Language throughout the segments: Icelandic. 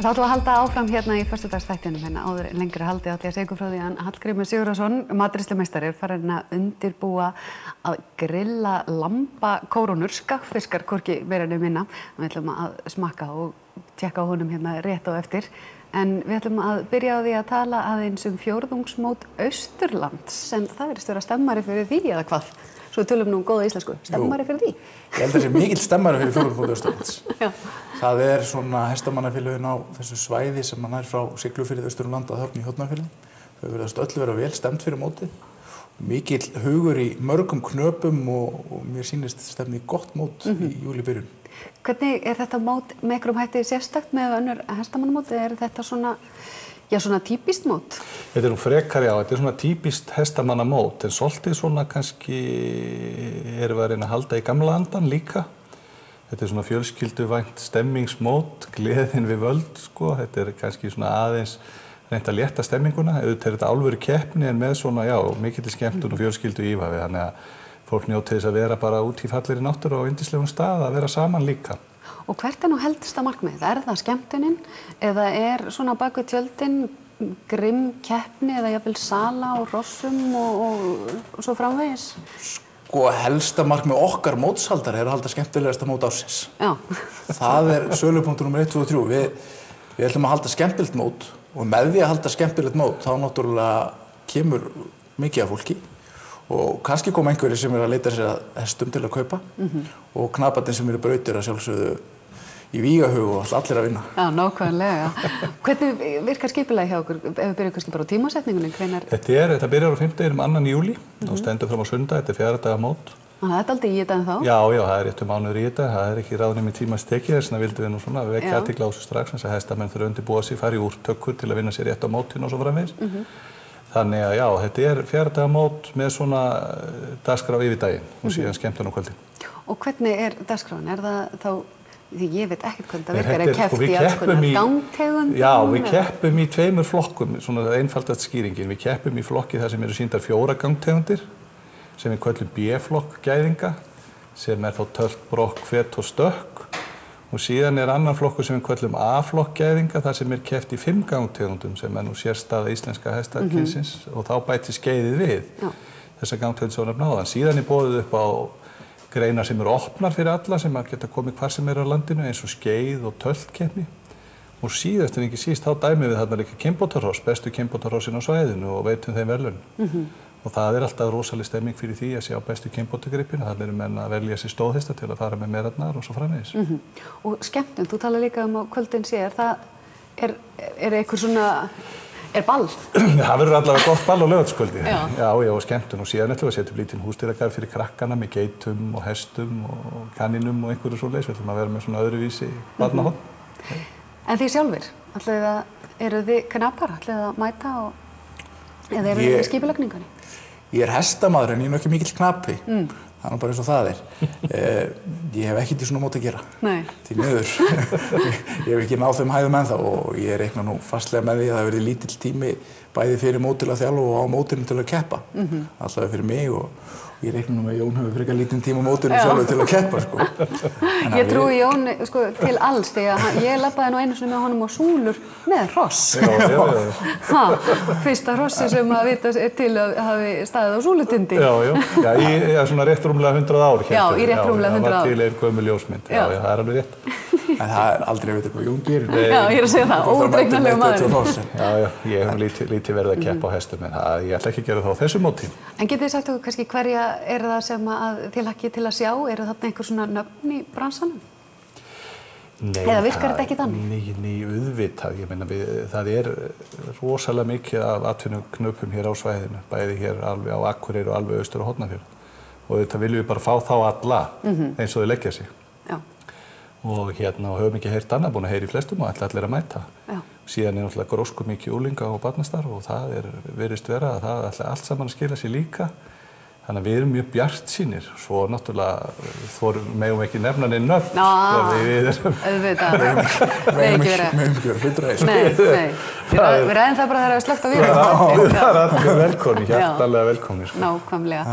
Þá ætlum við að halda áfram hérna í föstudagsþættinum hérna áður lengri haldið átti að segja ykkur frá því að Hallgrímur Sigurðarson, matreiðslumeistari, er farinn að undirbúa að grilla lambakórónur, skagfiskar hvorki meira né minna. Við ætlum að smakka og tékka á honum hérna rétt á eftir. En við ætlum að byrja á því að tala aðeins fjórðungsmót Austurlands, en það virðist vera stemmari fyrir því eða hvað? Svo við tölum nú góða íslensku, stemmari fyrir því? Ég held að það sé mikill stemmari fyrir fjórðungsmóti Austurlands. Það er svona hestamannafélögin á þessu svæði sem nær frá Siglufirði, Austurlandi að Höfn í Hornafirði. Þau virðast öll vera vel stemd fyrir mótið. Mikill hugur í mörgum knöpum og mér sýnist stefni gott mót í júlibyrjun. Hvernig er þetta mót með einhverjum hætti sérstakt með önnur hestamannamót? Er þetta svona típist mót? Þetta nú frekar, já, þetta svona típist hestamannamót, en svolítið svona kannski erum við að reyna að halda í gamla andan líka. Þetta svona fjölskylduvænt stemmingsmót, gleðin við völd, sko. Þetta kannski svona aðeins reynt að létta stemminguna. Auðvitað er þetta alvöru keppni en með svona, já, mikilli skemmtun og fjölskyldu íhafi, þannig að fólk njóti þess að vera bara út í fallegri náttúru á yndislegum stað, að vera saman líka. Og hvert er nú helsta markmið? Er það skemmtunin eða er svona bak við tjöldin grimm keppni eða jafnvel sala og hrossum og svo framvegis? Sko, helsta markmið okkar mótshaldara er að halda skemmtilegasta mót ársins. Já. Það er sölupunktur númer 1, 2 og 3. Við ætlum að halda skemmtilegt mót og með því að halda skemmtilegt mót þá náttúrulega kemur mikið af fólki. Og kannski koma einhverjir sem að leita sér að hestum til að kaupa og knaparnir sem brautir að sjálfsögðu í vígahug og allir að vinna. Já, nákvæmlega. Hvernig virkar skipulagið hjá okkur? Ef við byrjum kannski bara á tímasetningunni, hvenær? Þetta byrjar á 5. 2. júlí og stendur fram á sunnudag, þetta er 4 daga mót. Það er aldrei í þetta en þá? Já, það er rétt mánuður í þetta, það er ekki ráðnemi tímas tekið þess vegna vildum við nú svona vekja athygli á þessu strax þess að hestamenn þurfa að undirbúa sig, fara í úrtökur til að vinna sér rétt á mótinu og svo framvegis. Þannig að já, þetta er 4 daga mót með svona dagskrá yfir daginn og síðan skemmtun á kvöldin. Og hvernig er dagskráin? Er það þá, því ég veit ekkert hvernig það virkar að keppt í alls konar gangtegundum? Já, við keppum í 2 flokkum, svona einfaldast skýringin. Við keppum í flokki þar sem eru sýndar 4 gangtegundir, sem við köllum B-flokk gæðinga, sem er þá tölt, brokk, fet og stökk. Og síðan er annar flokkur sem við köllum A-flokk gæðinga, þar sem er keppt í 5 gangtegundum, sem er nú sérstaða íslenska hestakynsins og þá bæti skeiðið við þessa gangtegund sem var náðan. Síðan er boðið upp á greinar sem eru opnar fyrir alla, sem að geta komið hvar sem er á landinu, eins og skeið og töltkeppni. Og síðast en ekki síst, þá dæmum við þarna líka kynbótarhross, bestu kynbótarhrossin á svæðinu og veitum þeim verðlaun. Og það er alltaf rosaleg stemming fyrir því að sjá bestu kynbótagripina. Þannig eru menn að velja sér stóðhesta til að fara með merarnar og svo framvegis. Og skemmtun, þú talar líka á kvöldin sér, það er eitthvað svona, er ball? Það verður allavega gott ball á laugardagskvöldi. Já, og skemmtun og síðan ætlum við að setja upp lítinn húsdýragarð fyrir krakkana með geitum og hestum og kaninum og einhverju svoleiðis. Við ætlum að vera með svona öðruvísi barnahorn. En þið sjálfir, eru þið knapar, ætlið að mæta eða eru þið í skipulagningunni? Ég er hestamaður en ég er nú ekki mikill knapi. Það er nú bara eins og það er. Ég hef ekkert í svona móti að gera. Nei. Því miður. Ég hef ekki náð þeim hæðum ennþá og ég reikna nú fastlega með því að það verði lítill tími bæði fyrir mót til að þjálfa og á mótinu til að keppa. Allavega fyrir mig og ég reikna nú með Jón hefur frekar lítinn tíma á mótinu sjálfur til að keppa, sko. Ég trúi Jón, sko, til alls því að ég labbaði nú einu sinni með honum á súlur með hross. Fyrsta hrossi sem að vita til að hafi staðið á súlutindi. Já, svona rétt rúmlega 100 ár. Já, í rétt rúmlega 100 ár. Það var til ein gömul ljósmynd. Já, það er alveg rétt. En það er aldrei að vita hvað Jón gerir. Já, ég er að segja það, óútreiknanlegur maður. Já, ég hef lítið verið að keppa á hestum, en ég ætla ekki að gera það á þessu móti. En getið þið sagt okkur kannski hverja er það sem að þið hlakkið til að sjá? Eru þarna einhver svona nöfn í bransanum? Nei, eða virkar þetta ekki þannig? Nei, auðvitað. Ég meina, það er rosalega mikið af atvinnuknöpum hér á svæðinu, bæði hér alveg á Akureyri og alveg austur á Hornafjörð. Og þetta viljum við bara fá þá alla eins og þau leggja sig. Já. Og höfum ekki heyrt annað, búin að heyra í flestum og ætla allir að mæta. Já. Síðan er náttúrulega grósku mikið unglinga og barnastarf og það virðist vera að það ætla allt saman að skila sér líka. Þannig að við erum mjög bjartsýnir. Svo náttúrulega megum ekki nefna neinn nöfn. Auðvitað. Megum ekki vera fullræðis. Nei. Við ræðum það bara þegar við slögt á vírum. Já, það er allir velkomni, hjartanlega velkomni. Nákvæmlega.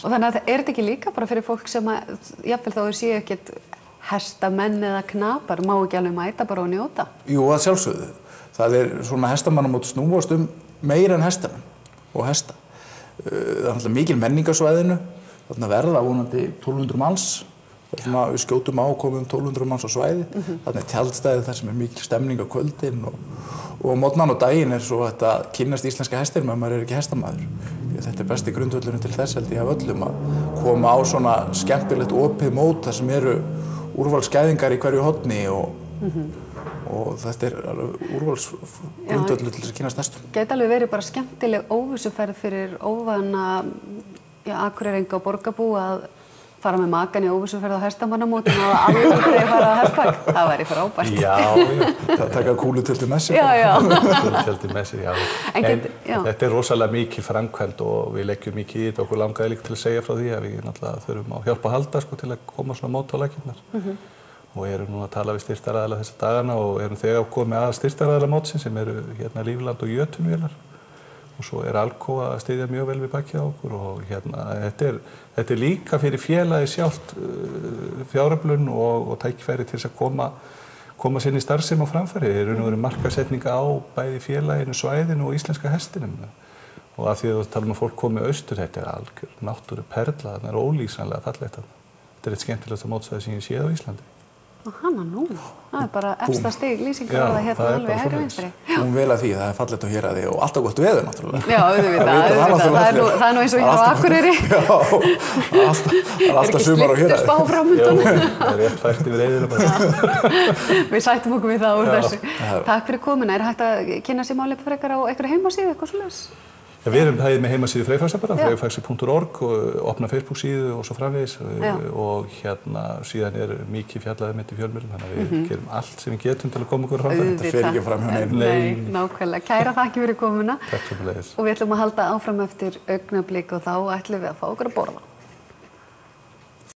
Og þannig að er þetta ekki líka bara fyrir fólk sem að, jafnvel þá séu ekkert hestamenn eða knapar, má ekki alveg mæta bara og njóta? Jú, að sjálfsögðu. Það svona hestamannamót snúast meira en hestamenn og hesta. Það alltaf mikil menning á svæðinu, þarna verða vonandi 1200 manns. Við skjótum komum 1200 manns á svæði. Þarna tjaldstæði þar sem mikil stemning á kvöldin og mótnan og daginn svo þetta kynnast íslenska hestinum ef maður ekki hestamaður. Þetta besti grundvöllurinn til þess held ég af öllum að koma á svona skemmtilegt opið mót þar sem eru úrvalsgæðingar í hverju horni og þetta úrvalsgrundvöllur til þess að kynnast hestum. Gæti alveg verið bara skemmtileg óvissuferð fyrir óvana Akureyringa og borgarbú að fara með makan í óvissuferð á hestamannamótum og aldrei fara á hestbak. Það væri frábært. Já. Það taka kúlutjöldi með sér. Já. Kúlutjöldi með sér, En þetta rosalega mikil framkvæmd og við leggjum mikið í þetta. Okkur langaði líka til að segja frá því að við náttúrulega þurfum á hjálp að halda til að koma svona mót á laggirnar. Og erum núna að tala við styrktaraðila þessa dagana og erum þegar komið að styrktaraðila mótsins sem eru hérna Lífland og Jötunvélar. Og svo Alcoa að styðja mjög vel við bakið á okkur og þetta líka fyrir félagið sjálft fjáröflun og tækifæri til þess að koma sinni starfsemi á framfæri. Það eru markaðssetninga á bæði félaginu, svæðinu og íslenska hestinum. Og af því að þú tala að fólk komi austur, þetta algjör náttúruperla, það ólýsanlega fallegt. Þetta eitt skemmtilegasta mótsvæði sem ég séð á Íslandi. Hana nú, það bara efsta stig lýsingarorða hérna alveg hægri vinstri. Hún vel að því, það fallegt á Héraði og alltaf gott veður náttúrulega. Já, auðvitað, það nú eins og hér á Akureyri. Já, það alltaf sumar á Héraði. Ekki slittur spá framundan. Það rétt fært yfir eyðina bara. Við sættum okkur við það úr þessu. Takk fyrir komuna. Hægt að kynna sér málið frekar á einhverju heimasíðu, eitthvað svoleiðis? Við erum hægið með heimasíðu Freyfaxa bara, freyfaxi.org og opna Facebook-síðu og svo framvegis og síðan mikið fjallað í fjölmiðlum, þannig að við gerum allt sem við getum til að koma okkur fram. Þetta fer ekki fram hjá neinum. Nei, nákvæmlega. Kæra þakki fyrir komuna. Takk fyrir leiðis. Og við ætlum að halda áfram eftir augnablik og þá ætlum við að fá okkur að borða.